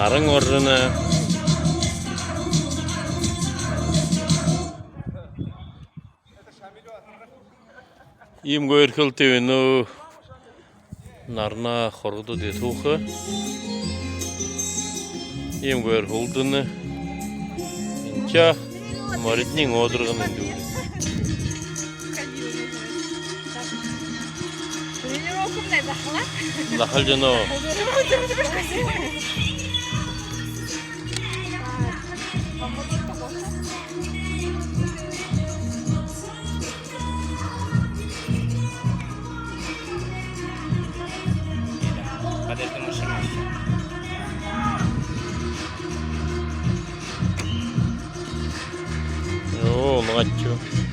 Narın orruna. Им гойркыл тевину нарна хоргду де тухы. Им гойр холдыны. Инча маритнин одыргын инди. Дахал жано. О, мачо.